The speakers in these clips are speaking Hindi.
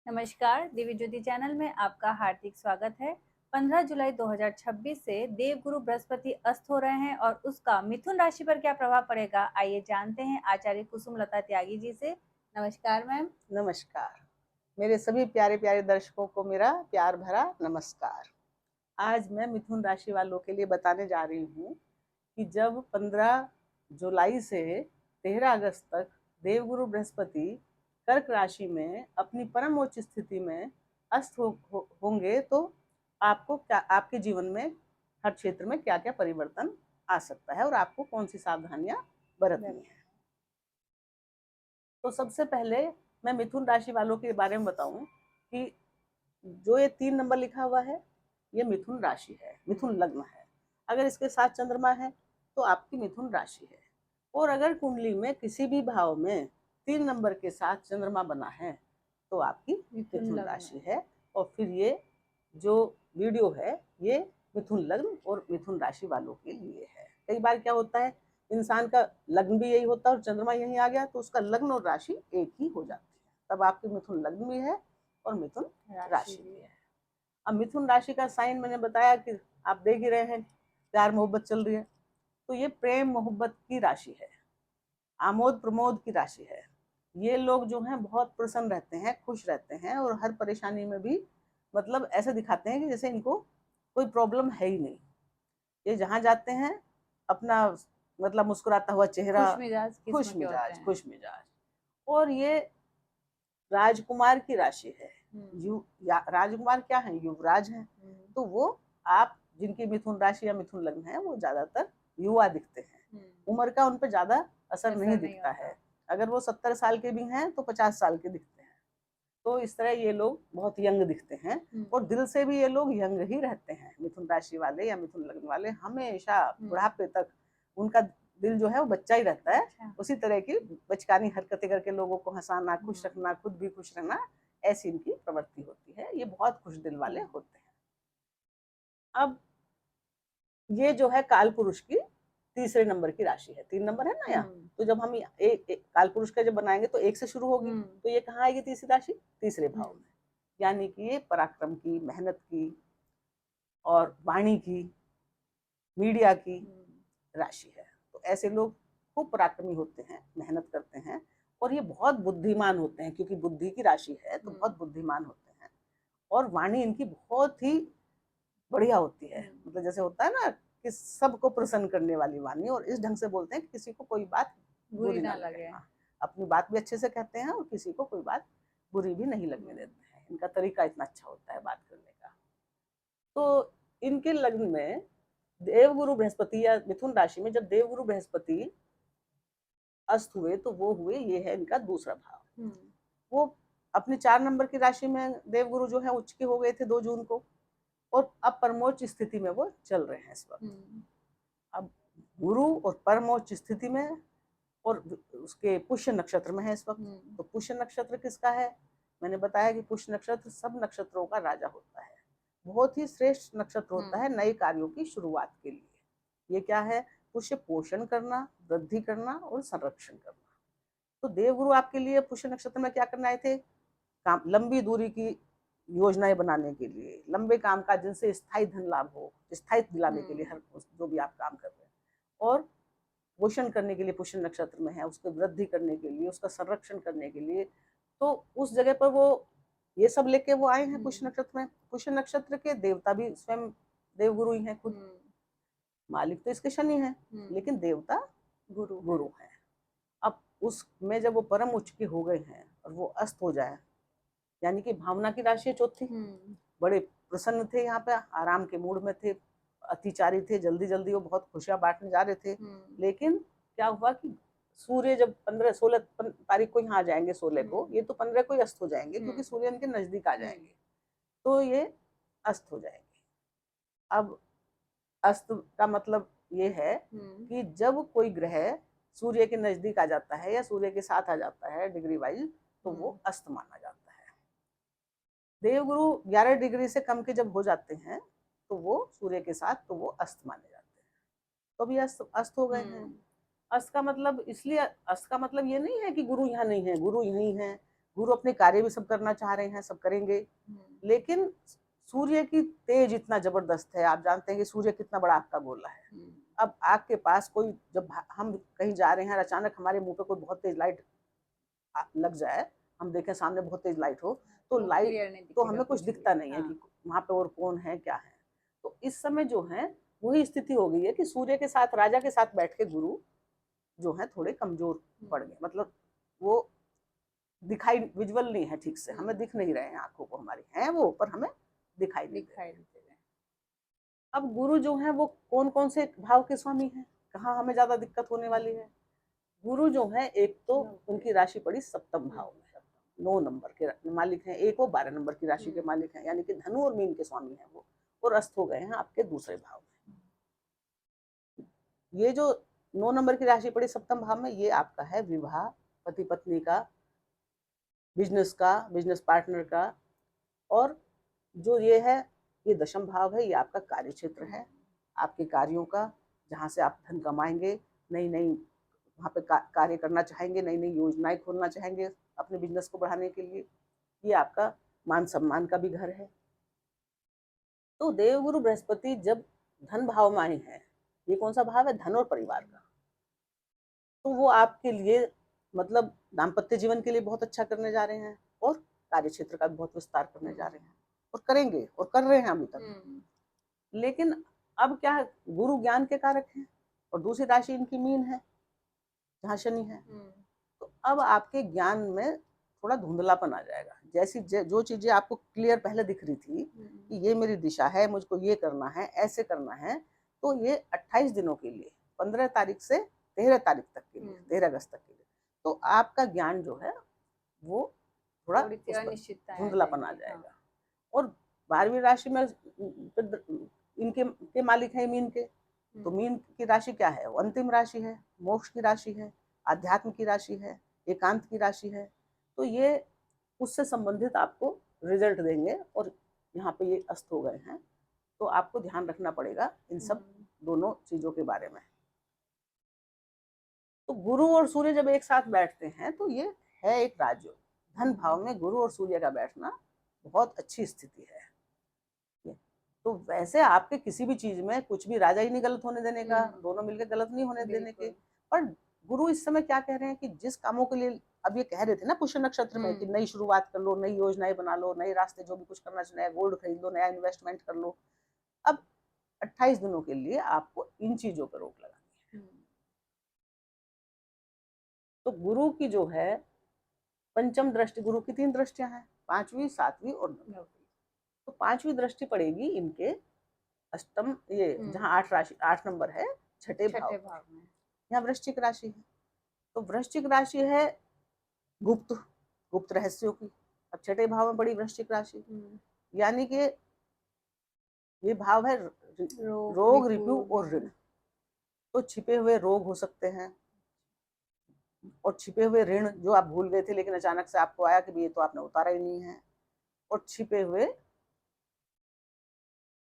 नमस्कार, दिव्य ज्योति चैनल में आपका हार्दिक स्वागत है। 15 जुलाई 2026 से देवगुरु बृहस्पति अस्त हो रहे हैं और उसका मिथुन राशि पर क्या प्रभाव पड़ेगा, आइए जानते हैं आचार्य कुसुम लता त्यागी जी से। नमस्कार मैम। नमस्कार। मेरे सभी प्यारे प्यारे दर्शकों को मेरा प्यार भरा नमस्कार। आज मैं मिथुन राशि वालों के लिए बताने जा रही हूँ कि जब 15 जुलाई से 13 अगस्त तक देवगुरु बृहस्पति कर्क राशि में अपनी परम उच्च स्थिति में अस्त होंगे तो आपको क्या, आपके जीवन में हर क्षेत्र में क्या क्या परिवर्तन आ सकता है और आपको कौन सी सावधानियां बरतनी है। तो सबसे पहले मैं मिथुन राशि वालों के बारे में बताऊं कि जो ये 3 नंबर लिखा हुआ है ये मिथुन राशि है, मिथुन लग्न है। अगर इसके साथ चंद्रमा है तो आपकी मिथुन राशि है। और अगर कुंडली में किसी भी भाव में 3 नंबर के साथ चंद्रमा बना है तो आपकी मिथुन राशि है। और फिर ये जो वीडियो है ये मिथुन लग्न और मिथुन राशि वालों के लिए है। कई बार क्या होता है, इंसान का लग्न भी यही होता है और चंद्रमा यहीं आ गया तो उसका लग्न और राशि एक ही हो जाती है। तब आपकी मिथुन लग्न भी है और मिथुन राशि भी है। अब मिथुन राशि का साइन मैंने बताया कि आप देख ही रहे हैं, प्यार मोहब्बत चल रही है तो ये प्रेम मोहब्बत की राशि है, आमोद प्रमोद की राशि है। ये लोग जो हैं बहुत प्रसन्न रहते हैं, खुश रहते हैं और हर परेशानी में भी मतलब ऐसे दिखाते हैं कि जैसे इनको कोई प्रॉब्लम है ही नहीं। ये जहाँ जाते हैं अपना मतलब मुस्कुराता हुआ चेहरा, खुश मिजाज, खुश मिजाज। और ये राजकुमार की राशि है। राजकुमार क्या है, युवराज है। तो वो आप जिनकी मिथुन राशि या मिथुन लग्न है वो ज्यादातर युवा दिखते हैं, उम्र का उन पर ज्यादा असर नहीं दिखता है। अगर वो 70 साल के भी हैं तो 50 साल के दिखते हैं। तो इस तरह ये लोग बहुत यंग दिखते हैं और दिल से भी ये लोग यंग ही रहते हैं। मिथुन राशि वाले या मिथुन लग्न वाले हमेशा बुढ़ापे तक उनका दिल जो है वो बच्चा ही रहता है। उसी तरह की बचकानी हरकतें करके लोगों को हंसाना, खुश रखना, खुद भी खुश रहना, ऐसी इनकी प्रवृत्ति होती है। ये बहुत खुश दिल वाले होते हैं। अब ये जो है काल पुरुष की तीसरे नंबर की राशि है। 3 नंबर है ना यहाँ, तो जब हम एक काल पुरुष का जब बनाएंगे तो 1 से शुरू होगी तो ये कहाँ आएगी तीसरी राशि, तीसरे भाव में। यानी कि ये पराक्रम की, मेहनत की और वाणी की, मीडिया की राशि है। तो ऐसे लोग खूब पराक्रमी होते हैं, मेहनत करते हैं और ये बहुत बुद्धिमान होते हैं क्योंकि बुद्धि की राशि है तो बहुत बुद्धिमान होते हैं। और वाणी इनकी बहुत ही बढ़िया होती है, मतलब जैसे होता है ना कि सबको प्रसन्न करने वाली वाणी, और इस ढंग से बोलते हैं कि किसी को कोई बात बुरी ना लगे। हाँ, अपनी बात भी अच्छे से कहते हैं और किसी को कोई बात बुरी भी नहीं लगने देते हैं। इनका तरीका इतना अच्छा होता है बात करने का। तो इनके लग्न में देवगुरु बृहस्पति या मिथुन राशि में जब देवगुरु बृहस्पति अस्त हुए तो वो हुए, ये है इनका दूसरा भाव। वो अपने 4 नंबर की राशि में देवगुरु जो है उच्च के हो गए थे 2 जून को और अब परमोच्च स्थिति में वो चल रहे हैं इस वक्त। अब गुरु और परमोच्च स्थिति में और उसके पुष्य नक्षत्र में है इस वक्त। तो पुष्य नक्षत्र किसका है, मैंने बताया कि पुष्य नक्षत्र सब नक्षत्रों का राजा होता है, बहुत ही श्रेष्ठ नक्षत्र होता है नए कार्यों की शुरुआत के लिए। ये क्या है, पुष्य पोषण करना, वृद्धि करना और संरक्षण करना। तो देवगुरु आपके लिए पुष्य नक्षत्र में क्या करने आए थे, काम, लंबी दूरी की योजनाएं बनाने के लिए, लंबे काम का जिनसे स्थायी धन लाभ हो, स्थायित्व दिलाने के लिए हर जो भी आप काम कर रहे हैं, और पोषण करने के लिए पुष्य नक्षत्र में है, उसकी वृद्धि करने के लिए, उसका संरक्षण करने के लिए। तो उस जगह पर वो ये सब लेके वो आए हैं पुष्य नक्षत्र में। पुष्य नक्षत्र के देवता भी स्वयं देवगुरु ही हैं खुद। मालिक तो इसके शनि है लेकिन देवता गुरु है। अब उसमें जब वो परम उच्च के हो गए हैं और वो अस्त हो जाए, यानी कि भावना की राशि है चौथी। बड़े प्रसन्न थे, यहाँ पे आराम के मूड में थे, अतिचारी थे, जल्दी जल्दी वो बहुत खुशियां बांटने जा रहे थे। लेकिन क्या हुआ कि सूर्य जब 15-16 तारीख को यहाँ आ जाएंगे, 16 को, ये तो 15 को ही अस्त हो जाएंगे क्योंकि सूर्य इनके नजदीक आ जाएंगे, तो ये अस्त हो जाएंगे। अब अस्त का मतलब ये है कि जब कोई ग्रह सूर्य के नजदीक आ जाता है या सूर्य के साथ आ जाता है डिग्री वाइज तो वो अस्त माना जाता है। देवगुरु 11 डिग्री से कम के जब हो जाते हैं तो वो सूर्य के साथ, तो वो अस्त माने जाते हैं। तो अभी अस्त हो गए हैं। अस्त का मतलब, इसलिए अस्त का मतलब ये नहीं है कि गुरु यहाँ नहीं है, गुरु यहीं है, गुरु अपने कार्य भी सब करना चाह रहे हैं, सब करेंगे, लेकिन सूर्य की तेज इतना जबरदस्त है, आप जानते हैं कि सूर्य कितना बड़ा आग का गोला है। अब आग के पास कोई, जब हम कहीं जा रहे हैं, अचानक हमारे मुंह पे कोई बहुत तेज लाइट लग जाए, हम देखें सामने बहुत तेज लाइट हो, तो लाइट तो हमें कुछ दिखता नहीं है कि वहां पे और कौन है क्या है। तो इस समय जो है वही स्थिति हो गई है कि सूर्य के साथ, राजा के साथ बैठ के गुरु जो है थोड़े कमजोर पड़ गए, मतलब वो दिखाई, विजुअल नहीं है ठीक से, हमें दिख नहीं रहे हैं, आंखों को हमारी हैं वो, पर हमें दिखाई नहीं दे रहे। अब गुरु जो है वो कौन कौन से भाव के स्वामी हैं, कहाँ हमें ज्यादा दिक्कत होने वाली है। गुरु जो है, एक तो उनकी राशि पड़ी सप्तम भाव में, 9 नंबर के मालिक हैं, एक वो 12 नंबर की राशि के मालिक हैं, यानी कि धनु और मीन के स्वामी हैं वो, और अस्त हो गए हैं आपके दूसरे भाव में। ये जो 9 नंबर की राशि पड़ी सप्तम भाव में, ये आपका है विवाह, पति पत्नी का, बिजनेस का, बिजनेस पार्टनर का, और जो ये है, ये दशम भाव है, ये आपका कार्य क्षेत्र है, आपके कार्यों का, जहाँ से आप धन कमाएंगे, नई नई वहाँ पे कार्य करना चाहेंगे, नई नई योजनाएं खोलना चाहेंगे अपने बिजनेस को बढ़ाने के लिए। ये आपका मान सम्मान का भी घर है। तो देवगुरु बृहस्पति जब धन भाव में आए हैं, ये कौन सा भाव है, धन और परिवार का, तो वो आपके लिए मतलब दाम्पत्य जीवन के लिए बहुत अच्छा करने जा रहे हैं, और कार्य क्षेत्र का भी बहुत विस्तार करने जा रहे हैं, और करेंगे और कर रहे हैं अभी तक। लेकिन अब क्या है, गुरु ज्ञान के कारक हैं, और दूसरी राशि इनकी मीन है जहाँ शनि है, तो अब आपके ज्ञान में थोड़ा धुंधलापन आ जाएगा। जैसी जो चीजें आपको क्लियर पहले दिख रही थी कि ये मेरी दिशा है, मुझको ये करना है, ऐसे करना है, तो ये 28 दिनों के लिए, 15 तारीख से 13 तारीख तक के लिए, 13 अगस्त तक के लिए, तो आपका ज्ञान जो है वो थोड़ा धुंधलापन आ जाएगा। और 12वीं राशि में इनके मालिक है मीन के, तो मीन की राशि क्या है, वो अंतिम राशि है, मोक्ष की राशि है, आध्यात्म की राशि है, एकांत की राशि है। तो ये उससे संबंधित आपको रिजल्ट देंगे, और यहाँ पे ये अस्त हो गए हैं, तो आपको ध्यान रखना पड़ेगा इन सब दोनों चीजों के बारे में। तो गुरु और सूर्य जब एक साथ बैठते हैं तो ये है एक राजयोग। धन भाव में गुरु और सूर्य का बैठना बहुत अच्छी स्थिति है। तो वैसे आपके किसी भी चीज में कुछ भी राजा ही नहीं गलत होने देने का, दोनों मिलकर गलत नहीं होने देने के। पर गुरु इस समय क्या कह रहे हैं कि जिस कामों के लिए अब ये कह रहे थे ना पुष्य नक्षत्र में कि नई शुरुआत कर लो, नई योजनाएं बना लो, नए रास्ते जो भी कुछ करना चाहिए, नया गोल्ड खरीद लो, नया इन्वेस्टमेंट कर लो, अब 28 दिनों के लिए आपको इन चीजों पर रोक लगानी है। तो गुरु की जो है पंचम दृष्टि, गुरु की 3 दृष्टियां हैं, 5वीं, 7वीं और 9वीं। तो 5वीं दृष्टि पड़ेगी इनके अष्टम, ये जहाँ 8 राशि, 8 नंबर है, छठे भाव में, यहाँ वृश्चिक राशि है। तो वृश्चिक राशि है गुप्त रहस्यों की। अब छठे भाव में बड़ी वृश्चिक राशि, यानी कि ये भाव है रोग, रिपु और ऋण। तो छिपे हुए रोग हो सकते हैं, और छिपे हुए ऋण जो आप भूल गए थे लेकिन अचानक से आपको आया कि ये तो आपने उतारा ही नहीं है, और छिपे हुए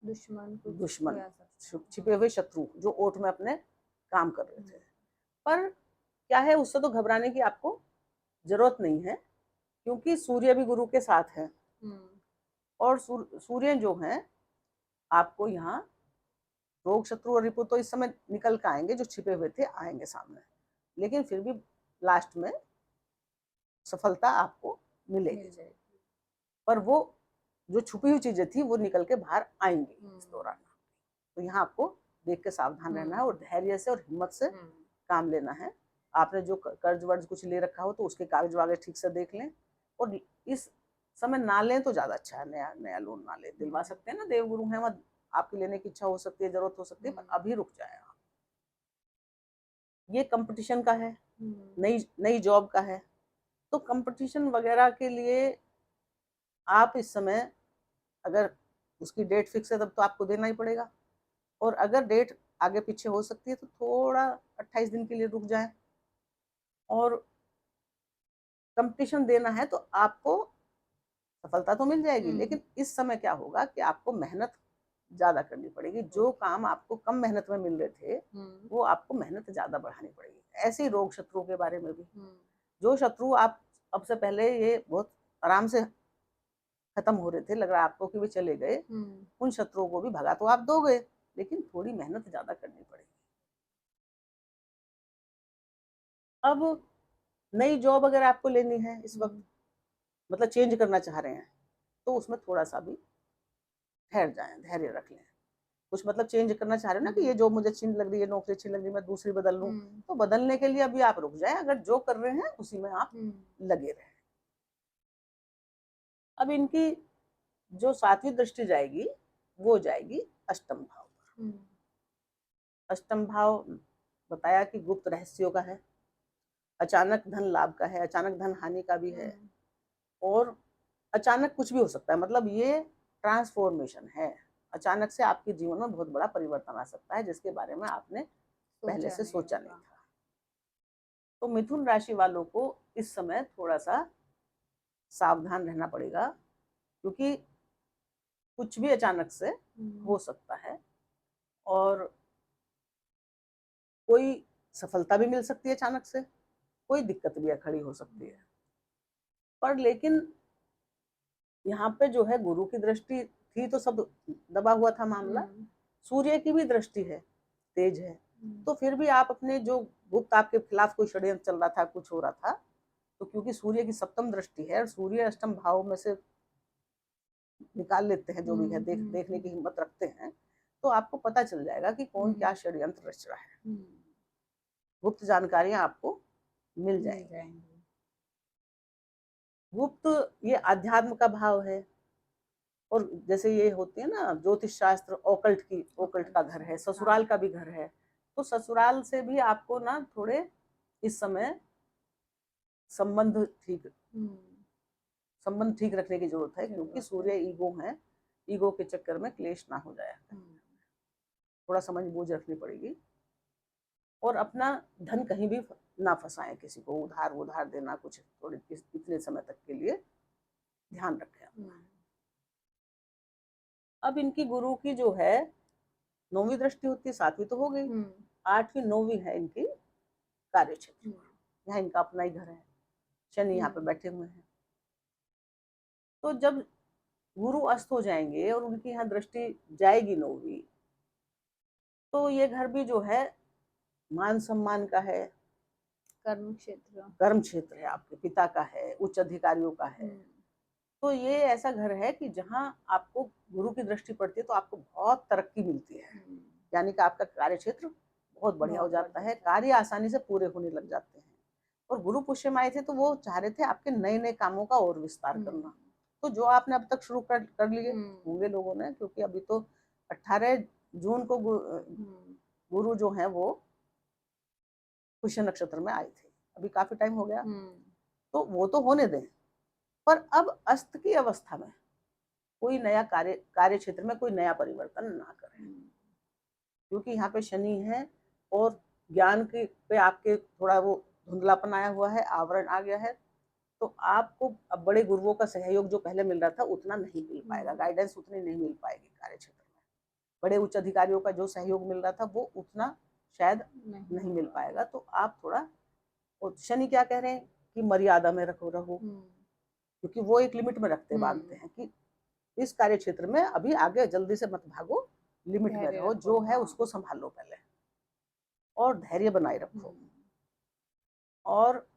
दुश्मन, छिपे हुए शत्रु जो ओट में अपने काम कर रहे थे। पर क्या है, उससे तो घबराने की आपको जरूरत नहीं है, क्योंकि सूर्य भी गुरु के साथ है, और सूर्य जो है आपको यहाँ रोग, शत्रु और रिपु तो इस समय निकल के आएंगे, जो छिपे हुए थे आएंगे सामने, लेकिन फिर भी लास्ट में सफलता आपको मिलेगी। पर वो जो छुपी हुई चीजें थी वो निकल के बाहर आएंगी इस दौरान। तो यहाँ आपको देख के सावधान रहना है, और धैर्य से और हिम्मत से काम लेना है। आपने जो कर्ज वर्ज कुछ ले रखा हो तो उसके कागज वागज ठीक से देख लें, और इस समय ना लें तो ज्यादा अच्छा है। नया लोन ना लें, दिलवा सकते हैं ना, देवगुरु हैं, वह आपकी लेने की इच्छा हो सकती है, जरूरत हो सकती है, पर अभी रुक जाए आप। ये कंपटीशन का है, नई जॉब का है। तो कंपटीशन वगैरह के लिए आप इस समय अगर उसकी डेट फिक्स है तब तो आपको देना ही पड़ेगा, और अगर डेट आगे पीछे हो सकती है तो थोड़ा 28 दिन के लिए रुक जाएं। और कंपटीशन देना है तो आपको सफलता तो मिल जाएगी, लेकिन इस समय क्या होगा कि आपको मेहनत ज्यादा करनी पड़ेगी। जो काम आपको कम मेहनत में मिल रहे थे वो आपको मेहनत ज्यादा बढ़ानी पड़ेगी। ऐसे ही रोग शत्रुओं के बारे में भी, जो शत्रु आप अब से पहले ये बहुत आराम से खत्म हो रहे थे, लग रहा आपको कि वे चले गए, उन शत्रुओं को भी भगा तो आप दोगे, लेकिन थोड़ी मेहनत ज्यादा करनी पड़ेगी। अब नई जॉब अगर आपको लेनी है इस वक्त, मतलब चेंज करना चाह रहे हैं, तो उसमें थोड़ा सा भी ठहर जाएं, धैर्य रख लें। कुछ मतलब चेंज करना चाह रहे हो ना कि ये जॉब मुझे अच्छी लग रही है, नौकरी अच्छी लग रही है, मैं दूसरी बदल लूं, तो बदलने के लिए अभी आप रुक जाएं, अगर जो कर रहे हैं उसी में आप लगे रहें। अब इनकी जो 7वीं दृष्टि जाएगी वो जाएगी अष्टम भाव पर। अष्टम भाव बताया कि गुप्त रहस्यों का है, अचानक धन लाभ का है, अचानक धन हानि का भी है, और अचानक कुछ भी हो सकता है, मतलब ये ट्रांसफॉर्मेशन है। अचानक से आपके जीवन में बहुत बड़ा परिवर्तन आ सकता है जिसके बारे में आपने पहले से सोचा नहीं था। तो मिथुन राशि वालों को इस समय थोड़ा सा सावधान रहना पड़ेगा, क्योंकि कुछ भी अचानक से हो सकता है, और कोई सफलता भी मिल सकती है अचानक से, कोई दिक्कत भी खड़ी हो सकती है। पर लेकिन यहाँ पे जो है गुरु की दृष्टि थी तो सब दबा हुआ था मामला, सूर्य की भी दृष्टि है, तेज है, तो फिर भी आप अपने जो गुप्त आपके खिलाफ कोई षड्यंत्र चल रहा था, कुछ हो रहा था, तो क्योंकि सूर्य की सप्तम दृष्टि है और सूर्य अष्टम भाव में से निकाल लेते हैं जो भी है, देखने की हिम्मत रखते हैं, तो आपको पता चल जाएगा कि कौन क्या षड्यंत्र रच रहा है। गुप्त जानकारियां आपको मिल जाएंगी। गुप्त ये आध्यात्म का भाव है, और जैसे ये होते हैं ना ज्योतिष शास्त्र, ओकल्ट का घर है, ससुराल का भी घर है, तो ससुराल से भी आपको ना थोड़े इस समय संबंध ठीक रखने की जरूरत है, क्योंकि सूर्य ईगो है, ईगो के चक्कर में क्लेश ना हो जाए, थोड़ा समझ बूझ रखनी पड़ेगी। और अपना धन कहीं भी ना फंसाएं, किसी को उधार देना कुछ थोड़ी इतने समय तक के लिए ध्यान रखें अपना। अब इनकी गुरु की जो है 9वीं दृष्टि होती है, 7वीं तो हो गई, 8वीं 9वीं है इनकी कार्य क्षेत्र, यहाँ इनका अपना ही घर है, शनि यहाँ पे बैठे हुए हैं। तो जब गुरु अस्त हो जाएंगे और उनकी यहाँ दृष्टि जाएगी 9वीं, तो ये घर भी जो है मान सम्मान का है, कर्म क्षेत्र है, आपके पिता का है, उच्च अधिकारियों का है। तो ये ऐसा घर है कि जहाँ आपको गुरु की दृष्टि पड़ती है तो आपको बहुत तरक्की मिलती है, यानी कि आपका कार्य क्षेत्र बहुत बढ़िया हो जाता है, कार्य आसानी से पूरे होने लग जाते हैं। और गुरु पुष्य में आए थे तो वो चाह रहे थे आपके नए नए कामों का और विस्तार करना, तो जो आपने अब तक शुरू कर लिए होंगे लोगों ने, क्योंकि अभी तो 18 जून को गुरु जो है वो पुष्य नक्षत्र में आए थे, अभी काफी टाइम हो गया, तो वो तो होने दें, पर अब अस्त की अवस्था में कोई नया कार्य क्षेत्र में कोई नया परिवर्तन ना करें, क्योंकि यहाँ पे शनि है और ज्ञान के पे आपके थोड़ा वो धुंधलापन आया हुआ है, आवरण आ गया है, तो आपको अब बड़े गुरुओं का सहयोग जो पहले मिल रहा था उतना नहीं मिल पाएगा, गाइडेंस उतनी नहीं मिल पाएगी कार्य क्षेत्र में, बड़े उच्च अधिकारियों का जो सहयोग मिल रहा था वो उतना शायद नहीं मिल पाएगा। तो आप थोड़ा, और शनि क्या कह रहे हैं कि मर्यादा में रहो, क्योंकि वो एक लिमिट में रखते बांधते हैं कि इस कार्य क्षेत्र में अभी आगे जल्दी से मत भागो, लिमिट में रहो, जो है उसको संभालो पहले, और धैर्य बनाए रखो, और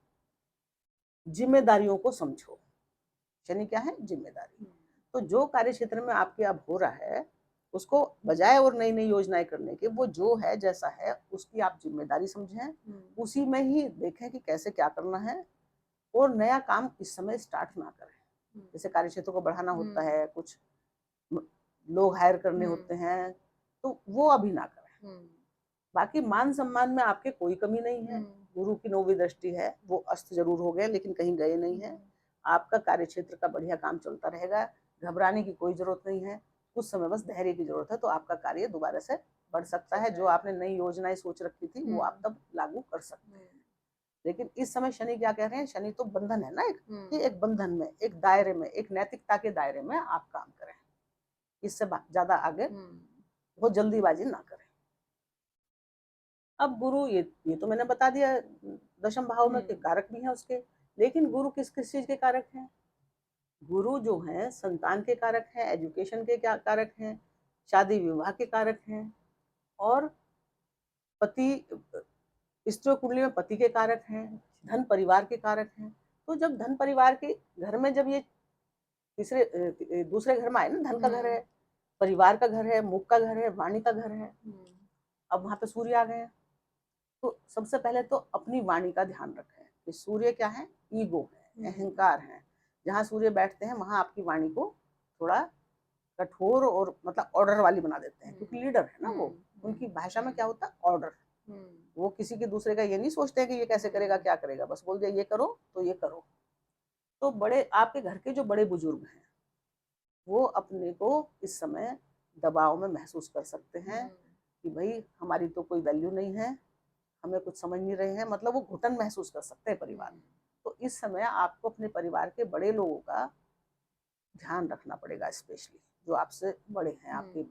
जिम्मेदारियों को समझो। शनि क्या है? जिम्मेदारी। तो जो कार्य क्षेत्र में आपके अब हो रहा है उसको बजाय और नई नई योजनाएं करने के, वो जो है जैसा है उसकी आप जिम्मेदारी समझें, उसी में ही देखें कि कैसे क्या करना है, और नया काम इस समय स्टार्ट ना करें। जैसे कार्य क्षेत्र को बढ़ाना होता है, कुछ लोग हायर करने होते हैं, तो वो अभी ना करें। बाकी मान सम्मान में आपके कोई कमी नहीं है, गुरु की 9वीं दृष्टि है, वो अस्त जरूर हो गए लेकिन कहीं गए नहीं है, आपका कार्य क्षेत्र का बढ़िया काम चलता रहेगा, घबराने की कोई जरूरत नहीं है, उस समय बस धैर्य की जरूरत है, तो आपका कार्य दोबारा से बढ़ सकता है। जो आपने नई योजनाएं सोच रखी थी वो आप तब लागू कर सकते हैं। लेकिन इस समय शनि क्या कह रहे हैं? शनि तो बंधन है ना, एक बंधन में, एक दायरे में, एक नैतिकता के दायरे में आप काम करें, इससे ज्यादा आगे बहुत जल्दीबाजी ना करें। अब गुरु ये तो मैंने बता दिया दशम भाव में कारक भी है उसके, लेकिन गुरु किस किस चीज के कारक हैं? गुरु जो है संतान के कारक हैं, एजुकेशन के क्या कारक हैं, शादी विवाह के कारक हैं, और पति, स्त्री कुंडली में पति के कारक हैं, धन परिवार के कारक हैं। तो जब धन परिवार के घर में जब ये दूसरे घर में आए ना, धन का घर है, परिवार का घर है, मुख का घर है, वाणी का घर है, अब वहां पे सूर्य आ गए हैं। तो सबसे पहले तो अपनी वाणी का ध्यान रखें कि सूर्य क्या है? ईगो है, अहंकार है। जहाँ सूर्य बैठते हैं वहां आपकी वाणी को थोड़ा कठोर और मतलब ऑर्डर वाली बना देते हैं, क्योंकि लीडर है ना वो। उनकी भाषा में क्या होता है? ऑर्डर। वो किसी के दूसरे का ये नहीं सोचते कि ये कैसे करेगा, क्या करेगा, बस बोल दिया ये करो तो ये करो। तो बड़े आपके घर के जो बड़े बुजुर्ग हैं वो अपने को इस समय दबाव में महसूस कर सकते हैं कि भाई हमारी तो कोई वैल्यू नहीं है, हमें कुछ समझ नहीं रहे हैं, मतलब वो घुटन महसूस कर सकते हैं परिवार में। तो इस समय आपको अपने परिवार के बड़े लोगों का ध्यान रखना पड़ेगा, स्पेशली जो आपसे बड़े हैं, आपके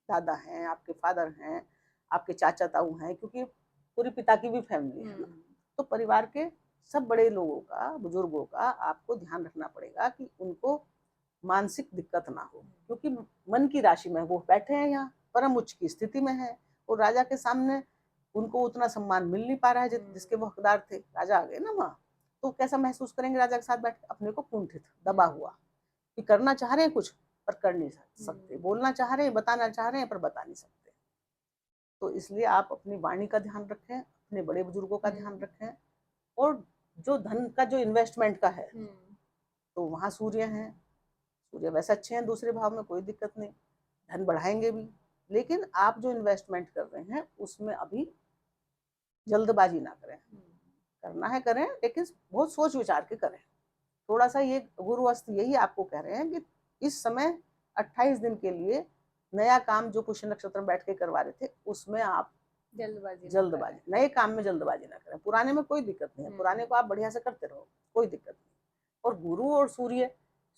दादा हैं, आपके फादर हैं, आपके चाचा ताऊ हैं, क्योंकि पूरी पिता की भी फैमिली है ना। तो परिवार के सब बड़े लोगों का, बुजुर्गों का आपको ध्यान रखना पड़ेगा कि उनको मानसिक दिक्कत ना हो, क्योंकि मन की राशि में वो बैठे हैं, यहाँ परम उच्च की स्थिति में है, और राजा के सामने उनको उतना सम्मान मिल नहीं पा रहा है जिसके वो हकदार थे। राजा आ गए ना वहाँ, तो कैसा महसूस करेंगे राजा के साथ बैठ के? अपने को कुंठित, दबा हुआ, कि करना चाह रहे हैं कुछ पर कर नहीं सकते, बोलना चाह रहे हैं, बताना चाह रहे हैं पर बता नहीं सकते। तो इसलिए आप अपनी वाणी का ध्यान रखें, अपने बड़े बुजुर्गों का ध्यान रखें, और जो धन का जो इन्वेस्टमेंट का है तो वहाँ सूर्य हैं, सूर्य वैसे अच्छे हैं दूसरे भाव में, कोई दिक्कत नहीं, धन बढ़ाएंगे भी। लेकिन आप जो इन्वेस्टमेंट कर रहे हैं उसमें अभी जल्दबाजी ना करें, करना है करें, लेकिन बहुत सोच विचार के करें। थोड़ा सा ये गुरु अस्त यही आपको कह रहे हैं कि इस समय 28 दिन के लिए नया काम जो पुष्य नक्षत्र में बैठ के करवा रहे थे उसमें आप जल्दबाजी नए काम में जल्दबाजी ना करें। पुराने में कोई दिक्कत नहीं है, पुराने को आप बढ़िया से करते रहो, कोई दिक्कत नहीं। और गुरु और सूर्य,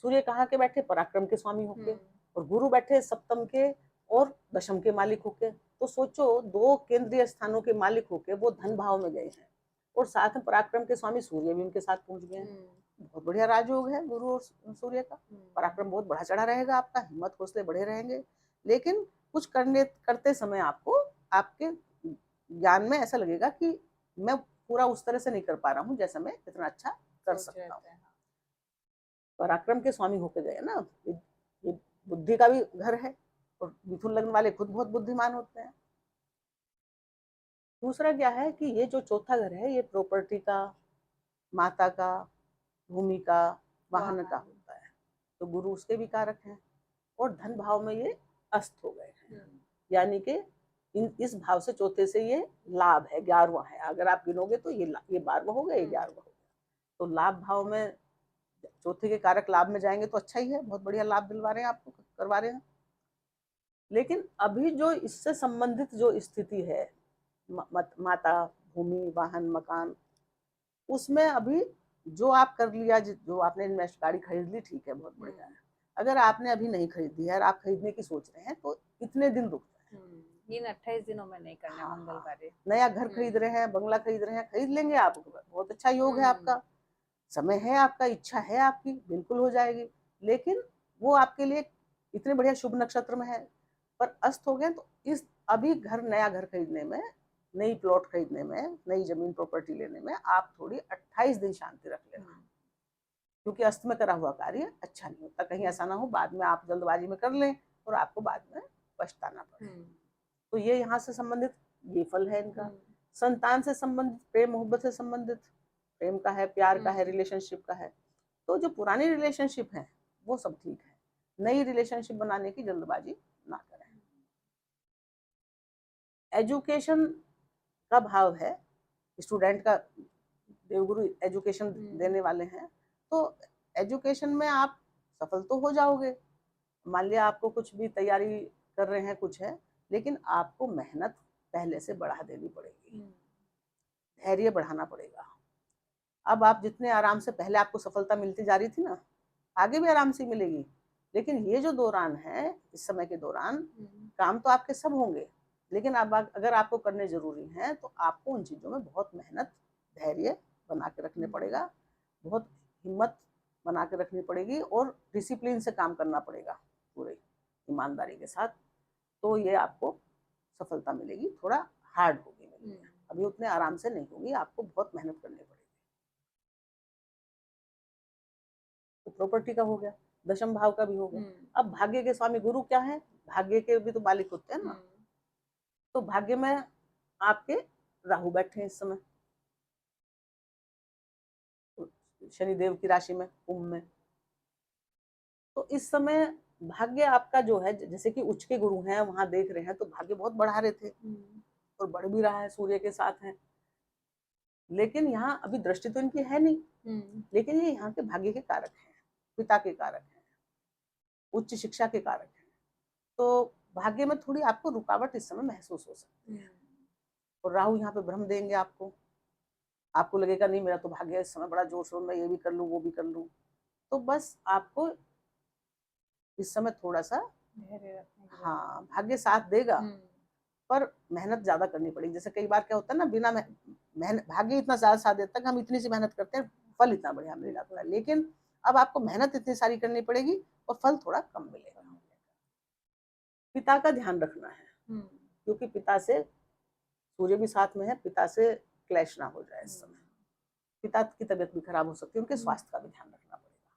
सूर्य कहाँ के बैठे? पराक्रम के स्वामी होके, और गुरु बैठे सप्तम के और दशम के मालिक होके। तो सोचो, दो केंद्रीय स्थानों के मालिक होके वो धन भाव में गए हैं, और साथ में पराक्रम के स्वामी सूर्य भी उनके साथ पहुंच गए हैं। बहुत बढ़िया राजयोग है गुरु और सूर्य का। पराक्रम बहुत बढ़ा चढ़ा रहेगा आपका, हिम्मत हौसले बढ़े रहेंगे। लेकिन कुछ करते समय आपको आपके ज्ञान में ऐसा लगेगा कि मैं पूरा उस तरह से नहीं कर पा रहा हूँ जैसा मैं इतना अच्छा कर सकता हूँ। पराक्रम के स्वामी होके गए ना, ये बुद्धि का भी घर है, और मिथुन लग्न वाले खुद बहुत बुद्धिमान होते हैं। दूसरा क्या है कि ये जो चौथा घर है ये प्रॉपर्टी का, माता का, भूमि का, वाहन का होता है। तो गुरु उसके भी कारक हैं, और धन भाव में ये अस्त हो गए हैं, यानी कि इस भाव से चौथे से ये लाभ है, 11वां है। अगर आप गिनोगे तो ये 12वां हो गया, ये 11वां हो गया। तो लाभ भाव में चौथे के कारक लाभ में जाएंगे तो अच्छा ही है, बहुत बढ़िया लाभ दिलवा रहे हैं आपको, करवा रहे हैं। लेकिन अभी जो इससे संबंधित जो स्थिति है, माता, भूमि, वाहन, मकान, उसमें अभी जो आप कर लिया, जो आपने इन्वेस्ट गाड़ी खरीद ली, ठीक है, बहुत बढ़िया है। अगर आपने अभी नहीं खरीदी है और आप खरीदने की सोच रहे हैं तो इतने दिन रुक जाए, इन 28 दिनों में नहीं करना मंगल कार्य। नया घर खरीद रहे हैं, बंगला खरीद रहे हैं, खरीद लेंगे आप, बहुत अच्छा योग है आपका, समय है आपका, इच्छा है आपकी, बिल्कुल हो जाएगी। लेकिन वो आपके लिए इतने बढ़िया शुभ नक्षत्र में है, पर अस्त हो गए तो इस अभी नया घर खरीदने में, नई प्लॉट खरीदने में, नई जमीन प्रॉपर्टी लेने में आप थोड़ी 28 दिन शांति रख लेना, क्योंकि अस्त में करा हुआ कार्य अच्छा नहीं होता। कहीं ऐसा ना हो बाद में आप जल्दबाजी में कर लें और आपको बाद में पछताना पड़े। तो ये यहाँ से संबंधित ये फल है इनका। संतान से संबंधित, प्रेम मोहब्बत से संबंधित, प्रेम का है, प्यार का है, रिलेशनशिप का है। तो जो पुरानी रिलेशनशिप है वो सब ठीक है, नई रिलेशनशिप बनाने की जल्दबाजी ना करें। एजुकेशन का भाव है, स्टूडेंट का देवगुरु एजुकेशन देने वाले हैं, तो एजुकेशन में आप सफल तो हो जाओगे। मान लिया आपको कुछ भी तैयारी कर रहे हैं, कुछ है, लेकिन आपको मेहनत पहले से बढ़ा देनी पड़ेगी, धैर्य बढ़ाना पड़ेगा। अब आप जितने आराम से, पहले आपको सफलता मिलती जा रही थी ना, आगे भी आराम से मिलेगी। लेकिन ये जो दौरान है, इस समय के दौरान काम तो आपके सब होंगे, लेकिन अब अगर आपको करने जरूरी हैं तो आपको उन चीजों में बहुत मेहनत, धैर्य बना के रखने पड़ेगा। बहुत हिम्मत बना के रखनी पड़ेगी और डिसिप्लिन से काम करना पड़ेगा पूरे ईमानदारी के साथ, तो ये आपको सफलता मिलेगी। थोड़ा हार्ड होगी मिलनी, अभी उतने आराम से नहीं होगी, आपको बहुत मेहनत करनी पड़ेगी। तो प्रॉपर्टी का हो गया, दशम भाव का भी हो गया। अब भाग्य के स्वामी गुरु क्या है, भाग्य के भी तो मालिक होते हैं ना। तो भाग्य में आपके राहु बैठे हैं इस समय शनिदेव की राशि में, कुंभ में। तो इस समय भाग्य आपका जो है, जैसे कि उच्च के गुरु हैं वहां देख रहे हैं तो भाग्य बहुत बढ़ा रहे थे और बढ़ भी रहा है, सूर्य के साथ है। लेकिन यहाँ अभी दृष्टि तो इनकी है नहीं, लेकिन ये यहाँ के भाग्य के कारक हैं, पिता के कारक हैं, उच्च शिक्षा के कारक हैं। तो भाग्य में थोड़ी आपको रुकावट इस समय महसूस हो सकती है। और राहु यहाँ पे भ्रम देंगे आपको, आपको लगेगा नहीं मेरा तो भाग्य इस समय बड़ा जोर शोर, मैं ये भी कर लूँ वो भी कर लूँ। तो बस आपको इस समय थोड़ा सा हाँ भाग्य साथ देगा, पर मेहनत ज्यादा करनी पड़ेगी। जैसे कई बार क्या होता है ना, बिना मेहनत भाग्य इतना ज्यादा साथ देता है कि हम इतनी सी मेहनत करते हैं, फल इतना बढ़िया मिल जाता है। लेकिन अब आपको मेहनत इतनी सारी करनी पड़ेगी और फल थोड़ा कम मिलेगा। पिता का ध्यान रखना है, क्योंकि पिता से, सूर्य भी साथ में है, पिता से क्लैश ना हो जाए इस समय। पिता की तबीयत भी खराब हो सकती है, उनके स्वास्थ्य का भी ध्यान रखना पड़ेगा।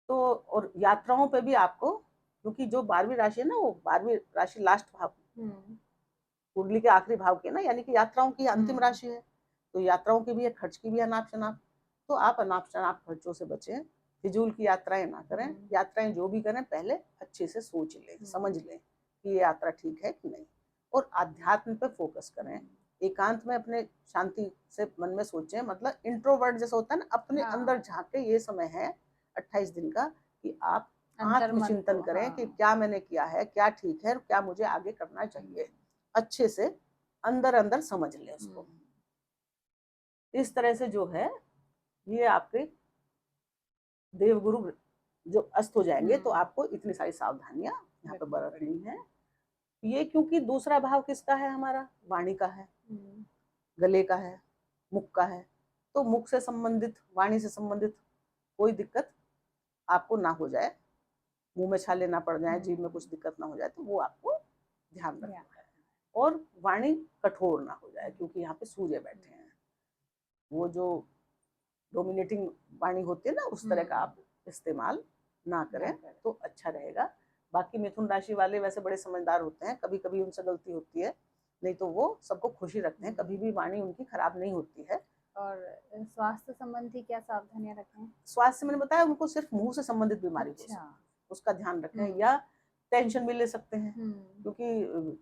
तो और यात्राओं पे भी आपको, क्योंकि जो 12वीं राशि है ना, वो 12वीं राशि लास्ट भाव कुंडली के आखिरी भाव के ना, यानी कि यात्राओं की अंतिम राशि है। तो यात्राओं की भी है, खर्च की भी अनाप शनाप। तो आप अनाप शनाप खर्चों से बचें, फिजूल की यात्राएं ना करें। यात्राएं जो भी करें पहले अच्छे से सोच लें, समझ लें कि ये यात्रा ठीक है कि नहीं। और आध्यात्म पे फोकस करें, एकांत में अपने शांति से मन में सोचें। मतलब इंट्रोवर्ट जैसा होता है ना, अपने अंदर झांके। ये समय है 28 दिन का कि आप आत्मचिंतन करें कि क्या मैंने किया है, क्या ठीक है, क्या मुझे आगे करना चाहिए। अच्छे से अंदर अंदर समझ लें उसको। इस तरह से जो है ये आपके देवगुरु जो अस्त हो जाएंगे, तो आपको इतनी सारी सावधानियां यहाँ पे बरतनी है। ये क्योंकि दूसरा भाव किसका है, हमारा वाणी का है, गले का है, मुख का है। तो मुख से संबंधित, वाणी से संबंधित कोई दिक्कत आपको ना हो जाए, मुंह में छाले ना पड़ जाए, जीभ में कुछ दिक्कत ना हो जाए, तो वो आपको ध्यान रखना है। और वाणी कठोर ना हो जाए, क्योंकि यहाँ पे सूर्य बैठे हैं। वो जो डोमिनेटिंग वाणी होती है ना, उस तरह का आप इस्तेमाल ना करें तो अच्छा रहेगा। बाकी मिथुन राशि वाले वैसे बड़े समझदार होते हैं, कभी कभी उनसे गलती होती है, नहीं तो वो सबको खुशी रखते हैं, कभी भी वाणी उनकी खराब नहीं होती है। और स्वास्थ्य संबंधी क्या सावधानियां रखें? स्वास्थ्य मैंने बताया, उनको सिर्फ मुंह से संबंधित बीमारी हो सकती है, उसका ध्यान रखें। या टेंशन भी ले सकते हैं, क्योंकि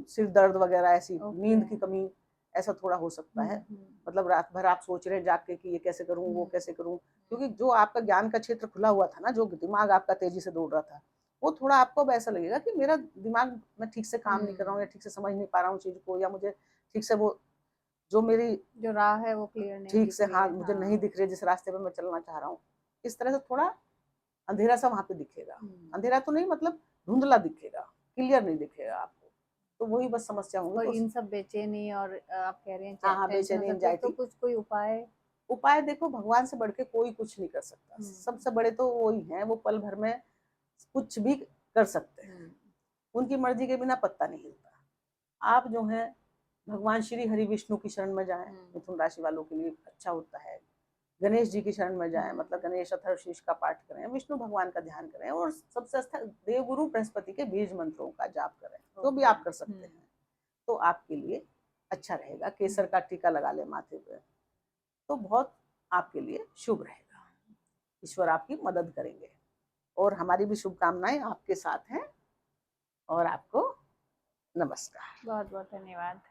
सिर दर्द वगैरह, ऐसी नींद की कमी, ऐसा थोड़ा हो सकता है। मतलब रात भर आप सोच रहे हैं जाग के कि ये कैसे करूं, वो कैसे करूं, क्योंकि जो आपका ज्ञान का क्षेत्र खुला हुआ था ना, जो दिमाग आपका तेजी से दौड़ रहा था, वो थोड़ा आपको अब ऐसा लगेगा कि मेरा दिमाग, मैं ठीक से काम नहीं कर रहा हूँ, या ठीक से समझ नहीं पा रहा हूँ चीज को, या मुझे ठीक से वो जो मेरी जो राह है वो क्लियर नहीं ठीक से, हाँ, मुझे नहीं दिख रही जिस रास्ते पे मैं चलना चाह रहा हूँ। इस तरह से थोड़ा अंधेरा सा वहां पे दिखेगा। अंधेरा तो नहीं, मतलब धुंधला दिखेगा, क्लियर नहीं दिखेगा आपको। तो वही बस समस्या होंगी। और तो इन सब बेचैनी, और आप कह रहे हैं हाँ, बेचैनी, तो कुछ कोई उपाय देखो, भगवान से बढ़ के कोई कुछ नहीं कर सकता। सबसे बड़े तो वही हैं, वो पल भर में कुछ भी कर सकते हैं, उनकी मर्जी के बिना पत्ता नहीं हिलता। आप जो है भगवान श्री हरि विष्णु की शरण में जाएं, मिथुन राशि वालों के लिए अच्छा होता है। गणेश जी की शरण में जाएं, मतलब गणेश अथर्वशीर्ष का पाठ करें, विष्णु भगवान का ध्यान करें, और सबसे अच्छा देवगुरु बृहस्पति के बीज मंत्रों का जाप करें, तो भी आप कर सकते हैं। तो आपके लिए अच्छा रहेगा। केसर का टीका लगा ले माथे पे, तो बहुत आपके लिए शुभ रहेगा। ईश्वर आपकी मदद करेंगे, और हमारी भी शुभकामनाएं आपके साथ हैं। और आपको नमस्कार। बहुत बहुत धन्यवाद।